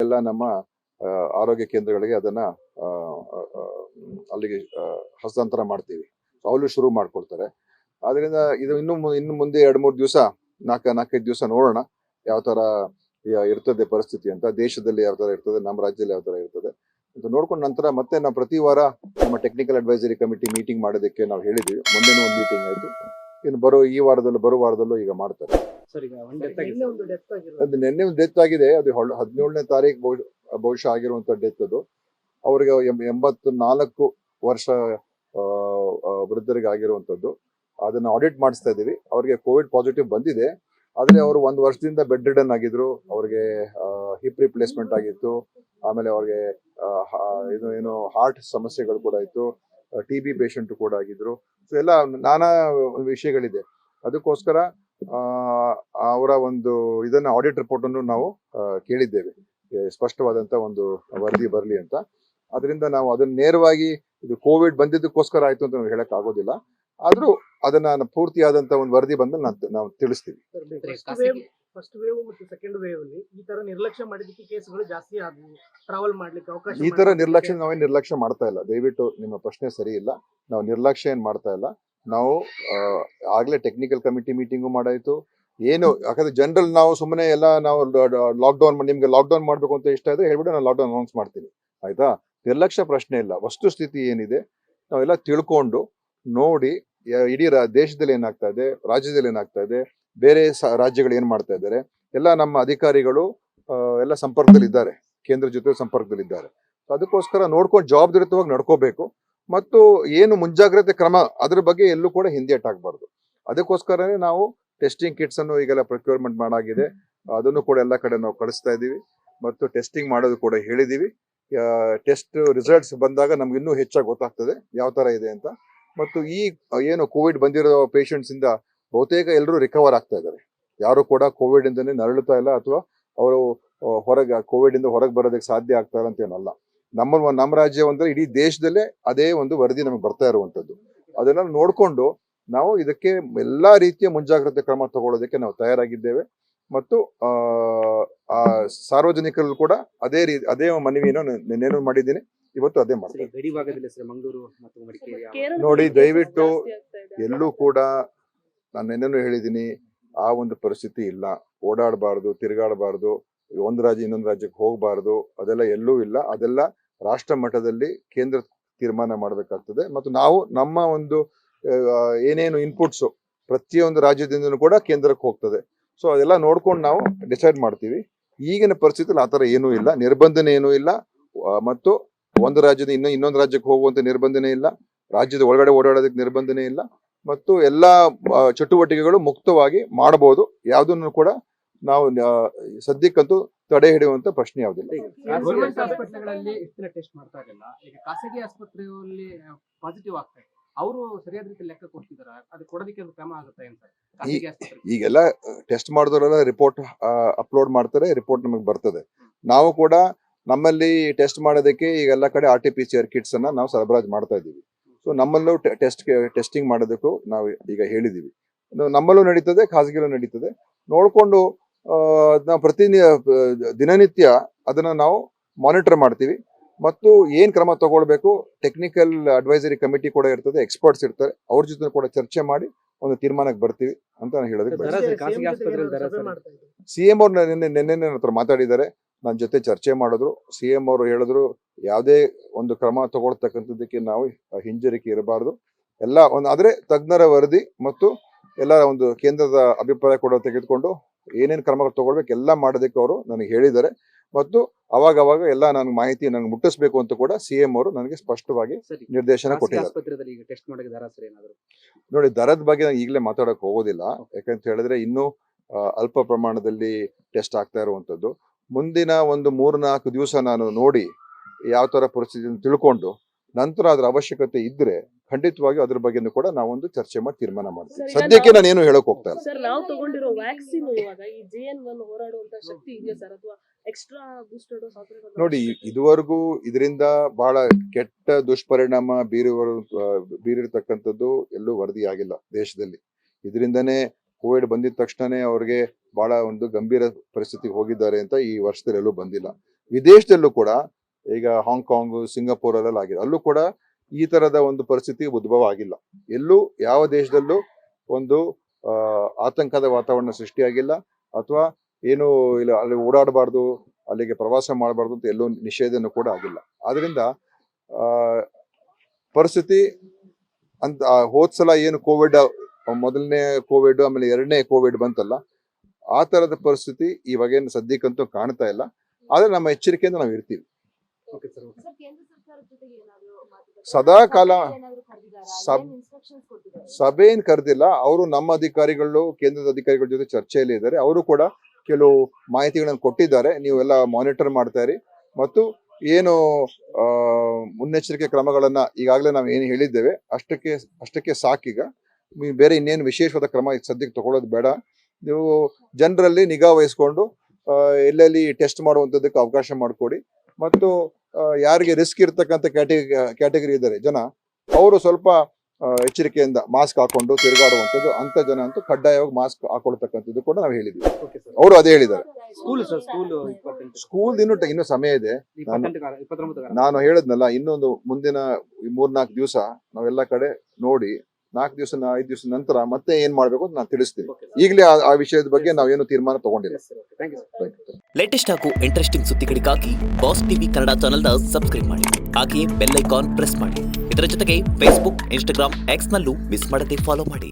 ಎಲ್ಲ ನಮ್ಮ ಆರೋಗ್ಯ ಕೇಂದ್ರಗಳಿಗೆ ಅದನ್ನ ಅಲ್ಲಿಗೆ ಹಸ್ತಾಂತರ ಮಾಡ್ತೀವಿ. ಅವರು ಶುರು ಮಾಡ್ಕೊಡ್ತಾರೆ. ಆದ್ರಿಂದ ಇದು ಇನ್ನು ಮುಂದೆ 2-3 ದಿವಸ 4-5 ದಿವಸ ನೋಡೋಣ ಯಾವ ತರ ಇರ್ತದೆ ಪರಿಸ್ಥಿತಿ ಅಂತ. ದೇಶದಲ್ಲಿ ಯಾವ ತರ ಇರ್ತದೆ, ನಮ್ಮ ರಾಜ್ಯದಲ್ಲಿ ಯಾವ ತರ ಇರ್ತದೆ ಅಂತ ನೋಡ್ಕೊಂಡ ನಂತರ ಮತ್ತೆ ನಾವು ಪ್ರತಿ ವಾರ ನಮ್ಮ ಟೆಕ್ನಿಕಲ್ ಅಡ್ವೈಸರಿ ಕಮಿಟಿ ಮೀಟಿಂಗ್ ಮಾಡೋದಕ್ಕೆ ನಾವು ಹೇಳಿದೀವಿ. ಮೊನ್ನೆನೂ ಒಂದು ಮೀಟಿಂಗ್ ಆಯ್ತು. ಇನ್ನು ಬರೋ ವಾರದಲ್ಲೂ ಈಗ ಮಾಡ್ತಾರೆ. ಅದು ನಿನ್ನೆ ಒಂದು ಡೆತ್ ಆಗಿದೆ. ಅದು 17ನೇ ತಾರೀಕು ಬಹುಶಃ ಆಗಿರುವಂತ ಡೆತ್ ಅದು. ಅವ್ರಿಗೆ 84 ವರ್ಷ ವೃದ್ಧರಿಗೆ ಆಗಿರುವಂತದ್ದು. ಅದನ್ನ ಆಡಿಟ್ ಮಾಡಿಸ್ತಾ ಇದೀವಿ. ಅವ್ರಿಗೆ ಕೋವಿಡ್ ಪಾಸಿಟಿವ್ ಬಂದಿದೆ. ಆದ್ರೆ ಅವರು 1 ವರ್ಷದಿಂದ ಬೆಡ್ ರಿಡನ್ ಆಗಿದ್ರು. ಅವ್ರಿಗೆ ಹಿಪ್ ರಿಪ್ಲೇಸ್ಮೆಂಟ್ ಆಗಿತ್ತು. ಆಮೇಲೆ ಅವ್ರಿಗೆ ಏನು ಹಾರ್ಟ್ ಸಮಸ್ಯೆಗಳು ಕೂಡ ಇತ್ತು. TB ಪೇಷಂಟ್ ಕೂಡ ಆಗಿದ್ರು. ಸೊ ಎಲ್ಲ ನಾನಾ ವಿಷಯಗಳಿದೆ. ಅದಕ್ಕೋಸ್ಕರ ಅವರ ಒಂದು ಇದನ್ನ ಆಡಿಟ್ ರಿಪೋರ್ಟ್ ಅನ್ನು ನಾವು ಕೇಳಿದ್ದೇವೆ. ಸ್ಪಷ್ಟವಾದಂತ ಒಂದು ವರದಿ ಬರಲಿ ಅಂತ. ಅದರಿಂದ ನಾವು ಅದನ್ನ ನೇರವಾಗಿ ಇದು ಕೋವಿಡ್ ಬಂದಿದ್ದಕ್ಕೋಸ್ಕರ ಆಯ್ತು ಅಂತ ನಾವು ಹೇಳಕ್ ಆಗೋದಿಲ್ಲ. ಆದ್ರೂ ಅದನ್ನ ಪೂರ್ತಿಯಾದಂತ ಒಂದು ವರದಿ ಬಂದ ನಾವು ತಿಳಿಸ್ತೀವಿ. ಫಸ್ಟ್ ವೇವ್ ಮತ್ತು ಸೆಕೆಂಡ್ ವೇವ್ ಅಲ್ಲಿ ಈ ತರ ನಿರ್ಲಕ್ಷ್ಯ ಮಾಡಿದಕ್ಕೆ ಕೇಸ್ಗಳು ಜಾಸ್ತಿ ಆದವು. ಟ್ರಾವೆಲ್ ಮಾಡ್ಲಿಕ್ಕೆ ಅವಕಾಶ ಈ ತರ ನಿರ್ಲಕ್ಷ್ಯ ಮಾಡ್ತಾ ಇಲ್ಲ. ದಯವಿಟ್ಟು ನಿಮ್ಮ ಪ್ರಶ್ನೆ ಸರಿ ಇಲ್ಲ. ನಾವು ನಿರ್ಲಕ್ಷ್ಯ ಏನ್ ಮಾಡ್ತಾ ಇಲ್ಲ. ನಾವು ಆಗ್ಲೇ ಟೆಕ್ನಿಕಲ್ ಕಮಿಟಿ ಮೀಟಿಂಗು ಮಾಡಾಯ್ತು. ಏನು ಯಾಕಂದ್ರೆ ಜನರಲ್ ನಾವು ಸುಮ್ಮನೆ ಎಲ್ಲ ನಾವು ಲಾಕ್ಡೌನ್ ನಿಮ್ಗೆ ಲಾಕ್ಡೌನ್ ಮಾಡ್ಬೇಕು ಅಂತ ಇಷ್ಟ ಇದ್ರೆ ಹೇಳ್ಬಿಟ್ಟು ನಾನು ಲಾಕ್ಡೌನ್ ಅನೌನ್ಸ್ ಮಾಡ್ತೀನಿ. ಆಯ್ತಾ? ನಿರ್ಲಕ್ಷ್ಯ ಪ್ರಶ್ನೆ ಇಲ್ಲ. ವಸ್ತುಸ್ಥಿತಿ ಏನಿದೆ ನಾವೆಲ್ಲ ತಿಳ್ಕೊಂಡು ನೋಡಿ ಇಡೀ ದೇಶದಲ್ಲಿ ಏನಾಗ್ತಾ ಇದೆ, ರಾಜ್ಯದಲ್ಲಿ ಏನಾಗ್ತಾ ಇದೆ, ಬೇರೆ ರಾಜ್ಯಗಳು ಏನ್ ಮಾಡ್ತಾ ಇದ್ದಾರೆ, ಎಲ್ಲ ನಮ್ಮ ಅಧಿಕಾರಿಗಳು ಎಲ್ಲ ಸಂಪರ್ಕದಲ್ಲಿ ಇದ್ದಾರೆ, ಕೇಂದ್ರ ಜೊತೆ ಸಂಪರ್ಕದಲ್ಲಿ ಇದ್ದಾರೆ. ಅದಕ್ಕೋಸ್ಕರ ನೋಡ್ಕೊಂಡು ಜವಾಬ್ದಾರಿಯುತವಾಗಿ ನಡ್ಕೋಬೇಕು. ಮತ್ತು ಏನು ಮುಂಜಾಗ್ರತೆ ಕ್ರಮ ಅದ್ರ ಬಗ್ಗೆ ಎಲ್ಲೂ ಕೂಡ ಹಿಂದೇಟಾಗಬಾರ್ದು. ಅದಕ್ಕೋಸ್ಕರನೇ ನಾವು ಟೆಸ್ಟಿಂಗ್ ಕಿಟ್ಸ್ ಅನ್ನು ಈಗೆಲ್ಲ ಪ್ರೊಕ್ಯೂರ್ಮೆಂಟ್ ಮಾಡಾಗಿದೆ. ಅದನ್ನು ಕೂಡ ಎಲ್ಲ ಕಡೆ ನಾವು ಕಳಿಸ್ತಾ ಇದೀವಿ. ಮತ್ತು ಟೆಸ್ಟಿಂಗ್ ಮಾಡೋದು ಕೂಡ ಹೇಳಿದೀವಿ. ಟೆಸ್ಟ್ ರಿಸಲ್ಟ್ಸ್ ಬಂದಾಗ ನಮ್ಗೆ ಇನ್ನೂ ಹೆಚ್ಚಾಗಿ ಗೊತ್ತಾಗ್ತದೆ ಯಾವ ತರ ಇದೆ ಅಂತ. ಮತ್ತು ಈ ಏನು ಕೋವಿಡ್ ಬಂದಿರೋ ಪೇಷಂಟ್ಸ್ ಇಂದ ಬಹುತೇಕ ಎಲ್ಲರೂ ರಿಕವರ್ ಆಗ್ತಾ ಇದ್ದಾರೆ. ಯಾರು ಕೂಡ ಕೋವಿಡ್ ಇಂದನೇ ನರಳುತ್ತಾ ಇಲ್ಲ ಅಥವಾ ಅವರು ಕೋವಿಡ್ ಇಂದ ಹೊರಗೆ ಬರೋದಕ್ಕೆ ಸಾಧ್ಯ ಆಗ್ತಾ ಇಲ್ಲ ಅಂತ ಏನಲ್ಲ. ನಮ್ಮ ರಾಜ್ಯ ಅಂದ್ರೆ ಇಡೀ ದೇಶದಲ್ಲೇ ಅದೇ ಒಂದು ವರದಿ ನಮಗೆ ಬರ್ತಾ ಇರುವಂತದ್ದು. ಅದನ್ನ ನೋಡ್ಕೊಂಡು ನಾವು ಇದಕ್ಕೆ ಎಲ್ಲಾ ರೀತಿಯ ಮುಂಜಾಗ್ರತೆ ಕ್ರಮ ತಗೊಳ್ಳೋದಕ್ಕೆ ನಾವು ತಯಾರಾಗಿದ್ದೇವೆ. ಮತ್ತು ಸಾರ್ವಜನಿಕರು ಕೂಡ ಅದೇ ಮನವಿಯನ್ನು ನಿನ್ನೇನು ಮಾಡಿದ್ದೀನಿ, ಇವತ್ತು ಅದೇ ಮಾಡ್ತೀನಿ. ನೋಡಿ, ದಯವಿಟ್ಟು ಎಲ್ಲೂ ಕೂಡ ನಾನು ನಿನ್ನೇನು ಹೇಳಿದ್ದೀನಿ, ಆ ಒಂದು ಪರಿಸ್ಥಿತಿ ಇಲ್ಲ. ಓಡಾಡಬಾರ್ದು, ತಿರುಗಾಡಬಾರ್ದು, ಒಂದು ರಾಜ್ಯ ಇನ್ನೊಂದು ರಾಜ್ಯಕ್ಕೆ ಹೋಗಬಾರ್ದು, ಅದೆಲ್ಲ ಎಲ್ಲೂ ಇಲ್ಲ. ಅದೆಲ್ಲ ರಾಷ್ಟ್ರ ಮಟ್ಟದಲ್ಲಿ ಕೇಂದ್ರ ತೀರ್ಮಾನ ಮಾಡಬೇಕಾಗ್ತದೆ. ಮತ್ತು ನಾವು ನಮ್ಮ ಒಂದು ಏನೇನು ಇನ್ಪುಟ್ಸ್ ಪ್ರತಿಯೊಂದು ರಾಜ್ಯದಿಂದನೂ ಕೂಡ ಕೇಂದ್ರಕ್ಕೆ ಹೋಗ್ತದೆ. ಸೊ ಅದೆಲ್ಲ ನೋಡ್ಕೊಂಡು ನಾವು ಡಿಸೈಡ್ ಮಾಡ್ತೀವಿ. ಈಗಿನ ಪರಿಸ್ಥಿತಿಯಲ್ಲಿ ಆತರ ಏನೂ ಇಲ್ಲ, ನಿರ್ಬಂಧನೆ ಏನೂ ಇಲ್ಲ. ಮತ್ತು ಒಂದು ರಾಜ್ಯದಿಂದ ಇನ್ನೊಂದು ರಾಜ್ಯಕ್ಕೆ ಹೋಗುವಂತ ನಿರ್ಬಂಧನೆ ಇಲ್ಲ. ರಾಜ್ಯದ ಒಳಗಡೆ ಓಡಾಡೋದಕ್ಕೆ ನಿರ್ಬಂಧನೆ ಇಲ್ಲ. ಮತ್ತು ಎಲ್ಲಾ ಚಟುವಟಿಕೆಗಳು ಮುಕ್ತವಾಗಿ ಮಾಡಬಹುದು. ಯಾವುದನ್ನು ಕೂಡ ನಾವು ಸದ್ಯಕ್ಕಂತೂ ತಡೆ ಹಿಡಿಯುವಂತ ಪ್ರಶ್ನೆ ಯಾವುದಿಲ್ಲ. ಖಾಸಗಿ ಆಸ್ಪತ್ರೆಯಲ್ಲಿ ಪಾಸಿಟಿವ್ ಆಗ್ತಾ ಇದೆ, ಅವರು ಸರಿಯಾದ ರೀತಿ ಲೆಕ್ಕ ಕೊಡ್ತಿದಾರ? ಅದು ಕೊಡೋದಕ್ಕೆ ಕ್ರಮ ಆಗುತ್ತೆ ಅಂತ ಈಗೆಲ್ಲ ಟೆಸ್ಟ್ ಮಾಡಿದವರೆಲ್ಲ ರಿಪೋರ್ಟ್ ಅಪ್ಲೋಡ್ ಮಾಡ್ತಾರೆ. ರಿಪೋರ್ಟ್ ನಮಗೆ ಬರ್ತದೆ. ನಾವು ಕೂಡ ನಮ್ಮಲ್ಲಿ ಟೆಸ್ಟ್ ಮಾಡೋದಕ್ಕೆ ಈಗೆಲ್ಲ ಕಡೆ RT-PCR ಕಿಟ್ಸ್ ಅನ್ನ ನಾವು ಸರಬರಾಜು ಮಾಡ್ತಾ ಇದ್ದೀವಿ. ಸೊ ನಮ್ಮಲ್ಲೂ ಟೆಸ್ಟಿಂಗ್ ಮಾಡೋದಕ್ಕೂ ನಾವು ಈಗ ಹೇಳಿದೀವಿ. ನಮ್ಮಲ್ಲೂ ನಡೀತದೆ, ಖಾಸಗಿಯಲ್ಲೂ ನಡೀತದೆ. ನೋಡ್ಕೊಂಡು ನಾವು ದಿನನಿತ್ಯ ಅದನ್ನ ನಾವು ಮಾನಿಟರ್ ಮಾಡ್ತೀವಿ. ಮತ್ತು ಏನ್ ಕ್ರಮ ತಗೊಳ್ಬೇಕು, ಟೆಕ್ನಿಕಲ್ ಅಡ್ವೈಸರಿ ಕಮಿಟಿ ಕೂಡ ಇರ್ತದೆ, ಎಕ್ಸ್ಪರ್ಟ್ಸ್ ಇರ್ತಾರೆ. ಅವ್ರ ಜೊತೆ ಕೂಡ ಚರ್ಚೆ ಮಾಡಿ ಒಂದು ತೀರ್ಮಾನಕ್ಕೆ ಬರ್ತೀವಿ ಅಂತ ನಾನು ಹೇಳೋದಕ್ಕೆ CM ಅವ್ರು ನಿನ್ನೆ ನನ್ನ ಹತ್ರ ಮಾತಾಡಿದ್ದಾರೆ. ನನ್ನ ಜೊತೆ ಚರ್ಚೆ ಮಾಡಿದ್ರು. CM ಅವರು ಹೇಳಿದ್ರು, ಯಾವುದೇ ಒಂದು ಕ್ರಮ ತಗೊಳ್ತಕ್ಕಂಥದ್ದಕ್ಕೆ ನಾವು ಹಿಂಜರಿಕೆ ಇರಬಾರ್ದು. ಎಲ್ಲ ಆದ್ರೆ ತಜ್ಞರ ವರದಿ ಮತ್ತು ಎಲ್ಲ ಒಂದು ಕೇಂದ್ರದ ಅಭಿಪ್ರಾಯ ಕೂಡ ತೆಗೆದುಕೊಂಡು ಏನೇನು ಕ್ರಮಗಳು ತಗೊಳ್ಬೇಕು ಎಲ್ಲ ಮಾಡೋದಕ್ಕೆ ಅವರು ನನಗೆ ಹೇಳಿದ್ದಾರೆ. ಮತ್ತು ಅವಾಗ ಎಲ್ಲ ನನಗೆ ಮಾಹಿತಿ ನನಗೆ ಮುಟ್ಟಿಸ್ಬೇಕು ಅಂತ ಕೂಡ CM ಅವರು ನನಗೆ ಸ್ಪಷ್ಟವಾಗಿ ನಿರ್ದೇಶನ ಕೊಟ್ಟಿದ್ದಾರೆ. ನೋಡಿ, ದರದ ಬಗ್ಗೆ ನಾನು ಈಗಲೇ ಮಾತಾಡಕ್ ಹೋಗೋದಿಲ್ಲ. ಯಾಕಂತ ಹೇಳಿದ್ರೆ ಇನ್ನೂ ಅಲ್ಪ ಪ್ರಮಾಣದಲ್ಲಿ ಟೆಸ್ಟ್ ಆಗ್ತಾ ಇರುವಂತದ್ದು. ಮುಂದಿನ ಒಂದು 3-4 ದಿವಸ ನಾನು ನೋಡಿ ಯಾವ ತರ ಪರಿಸ್ಥಿತಿಯನ್ನು ತಿಳ್ಕೊಂಡು ನಂತರ ಅದ್ರ ಅವಶ್ಯಕತೆ ಇದ್ರೆ ಖಂಡಿತವಾಗಿ ಅದ್ರ ಬಗ್ಗೆ ಕೂಡ ನಾವೊಂದು ಚರ್ಚೆ ಮಾಡಿ ತೀರ್ಮಾನ ಮಾಡ್ತೀವಿ. ಸದ್ಯಕ್ಕೆ ನಾನು ಏನು ಹೇಳಕ್ ಹೋಗ್ತಾ ಇಲ್ಲ. ಸರ್, ನಾವು ತಗೊಂಡಿರೋ ವ್ಯಾಕ್ಸಿನ್ ಇವಾಗ ಈ JN1 ಹೋರಾಡುವಂತ ಶಕ್ತಿ ಇದೆಯಾ ಸರ್, ಅಥವಾ ಎಕ್ಸ್ಟ್ರಾ ಬೂಸ್ಟರ್ ಡೋಸ್? ನೋಡಿ, ಇದುವರೆಗೂ ಇದರಿಂದ ಬಹಳ ಕೆಟ್ಟ ದುಷ್ಪರಿಣಾಮ ಬೀರಿರ್ತಕ್ಕಂಥದ್ದು ಎಲ್ಲೂ ವರದಿ ಆಗಿಲ್ಲ ದೇಶದಲ್ಲಿ. ಇದರಿಂದನೇ ಕೋವಿಡ್ ಬಂದಿದ ತಕ್ಷಣನೇ ಅವ್ರಿಗೆ ಬಹಳ ಒಂದು ಗಂಭೀರ ಪರಿಸ್ಥಿತಿಗೆ ಹೋಗಿದ್ದಾರೆ ಅಂತ ಈ ವರ್ಷದಲ್ಲಿ ಎಲ್ಲೂ ಬಂದಿಲ್ಲ. ವಿದೇಶದಲ್ಲೂ ಕೂಡ ಈಗ ಹಾಂಗ್ಕಾಂಗ್ ಸಿಂಗಾಪುರಲ್ಲೆಲ್ಲ ಆಗಿದೆ, ಅಲ್ಲೂ ಕೂಡ ಈ ತರದ ಒಂದು ಪರಿಸ್ಥಿತಿ ಉದ್ಭವ ಆಗಿಲ್ಲ. ಎಲ್ಲೂ ಯಾವ ದೇಶದಲ್ಲೂ ಒಂದು ಆತಂಕದ ವಾತಾವರಣ ಸೃಷ್ಟಿಯಾಗಿಲ್ಲ, ಅಥವಾ ಏನು ಇಲ್ಲ ಅಲ್ಲಿ ಓಡಾಡಬಾರ್ದು, ಅಲ್ಲಿಗೆ ಪ್ರವಾಸ ಮಾಡಬಾರ್ದು ಅಂತ ಎಲ್ಲೂ ನಿಷೇಧನೂ ಕೂಡ ಆಗಿಲ್ಲ. ಆದ್ರಿಂದ ಪರಿಸ್ಥಿತಿ ಅಂತ ಹೋದ್ಸಲ ಏನು ಕೋವಿಡ್, ಮೊದಲನೇ ಕೋವಿಡ್ ಆಮೇಲೆ ಎರಡನೇ ಕೋವಿಡ್ ಬಂತಲ್ಲ, ಆ ತರದ ಪರಿಸ್ಥಿತಿ ಇವಾಗೇನು ಸದ್ಯಕ್ಕಂತೂ ಕಾಣ್ತಾ ಇಲ್ಲ. ಆದ್ರೆ ನಮ್ಮ ಎಚ್ಚರಿಕೆಯಿಂದ ನಾವು ಇರ್ತೀವಿ. Okay sir. ಸರ್, ಕೇಂದ್ರ ಸರ್ಕಾರದ ಜೊತೆಗೆ ಏನಾದ್ರು ಮಾತುಕತೆ? ಸದಾ ಕಾಲ ಏನಾದ್ರು ಕರೆದಿದ್ದಾರಾ? ಸಬ್- ಏನ್ instructions ಕೊಟ್ಟಿದ್ದಾರೆ? ಸಭೆ ಏನ್ ಕರೆದಿಲ್ಲ. ಅವರು ನಮ್ಮ ಅಧಿಕಾರಿಗಳು, ಕೇಂದ್ರದ ಅಧಿಕಾರಿಗಳ ಜೊತೆ ಚರ್ಚೆಯಲ್ಲಿ ಇದ್ದಾರೆ. ಅವರು ಕೂಡ ಕೆಲವು ಮಾಹಿತಿಗಳನ್ನು ಕೊಟ್ಟಿದ್ದಾರೆ. ನೀವೆಲ್ಲ ಮಾನಿಟರ್ ಮಾಡ್ತಾ ಇರಿ, ಮತ್ತು ಏನು ಮುನ್ನೆಚ್ಚರಿಕೆ ಕ್ರಮಗಳನ್ನ ಈಗಾಗಲೇ ನಾವು ಏನು ಹೇಳಿದ್ದೇವೆ ಅಷ್ಟಕ್ಕೆ ಸಾಕೀಗ. ಬೇರೆ ಇನ್ನೇನು ವಿಶೇಷವಾದ ಕ್ರಮ ಈಗ ಸದ್ಯಕ್ಕೆ ತಗೊಳ್ಳೋದು ಬೇಡ. ನೀವು ಜನರಲ್ಲಿ ನಿಗಾ ವಹಿಸ್ಕೊಂಡು ಎಲ್ಲೆಲ್ಲಿ ಟೆಸ್ಟ್ ಮಾಡುವಂಥದ್ದಕ್ಕೆ ಅವಕಾಶ ಮಾಡಿಕೊಡಿ. ಮತ್ತು ಯಾರಿಗೆ ರಿಸ್ಕ್ ಇರ್ತಕ್ಕಂಥ ಕ್ಯಾಟಗರಿ ಇದ್ದಾರೆ ಜನ, ಅವರು ಸ್ವಲ್ಪ ಎಚ್ಚರಿಕೆಯಿಂದ ಮಾಸ್ಕ್ ಹಾಕೊಂಡು ತಿರುಗಾಡುವಂಥದ್ದು, ಅಂತ ಜನ ಅಂತೂ ಕಡ್ಡಾಯವಾಗಿ ಮಾಸ್ಕ್ ಹಾಕೊಳ್ತಕ್ಕಂಥದ್ದು ಕೂಡ ನಾವು ಹೇಳಿದ್ವಿ. Okay sir. ಅವರು ಅದೇ ಹೇಳಿದ್ದಾರೆ. ಸ್ಕೂಲ್ ಸರ್, ಸ್ಕೂಲ್ 28 ಸ್ಕೂಲ್ ಇನ್ನೂ ಸಮಯ ಇದೆ. 29 ನಾನು ಹೇಳಿದ್ನಲ್ಲ, ಇನ್ನೊಂದು ಮುಂದಿನ 3-4 ದಿವಸ ನಾವೆಲ್ಲ ಕಡೆ ನೋಡಿ 4 ದಿವಸ 5 ದಿವಸ ನಂತರ ಮತ್ತೆ ಏನ್ ಮಾಡ್ಬೇಕು ಅಂತ ನಾನು ತಿಳಿಸ್ತೀನಿ. ಈಗಲೇ ಆ ವಿಷಯದ ಬಗ್ಗೆ ನಾವೇನು ತೀರ್ಮಾನ ತಗೊಂಡಿಲ್ಲ. Thank you sir. ಲೇಟೆಸ್ಟ್ ಹಾಗೂ ಇಂಟ್ರೆಸ್ಟಿಂಗ್ ಸುದ್ದಿಗಳಿಗಾಗಿ ಬಾಸ್ ಟಿವಿ ಕನ್ನಡ ಚಾನೆಲ್ನ ಸಬ್ಸ್ಕ್ರೈಬ್ ಮಾಡಿ. ಹಾಗೆಯೇ ಬೆಲ್ ಐಕಾನ್ ಪ್ರೆಸ್ ಮಾಡಿ. ಇದರ ಜೊತೆಗೆ ಫೇಸ್ಬುಕ್, ಇನ್ಸ್ಟಾಗ್ರಾಮ್, ಎಕ್ಸ್ ನಲ್ಲೂ ಮಿಸ್ ಮಾಡದೆ ಫಾಲೋ ಮಾಡಿ.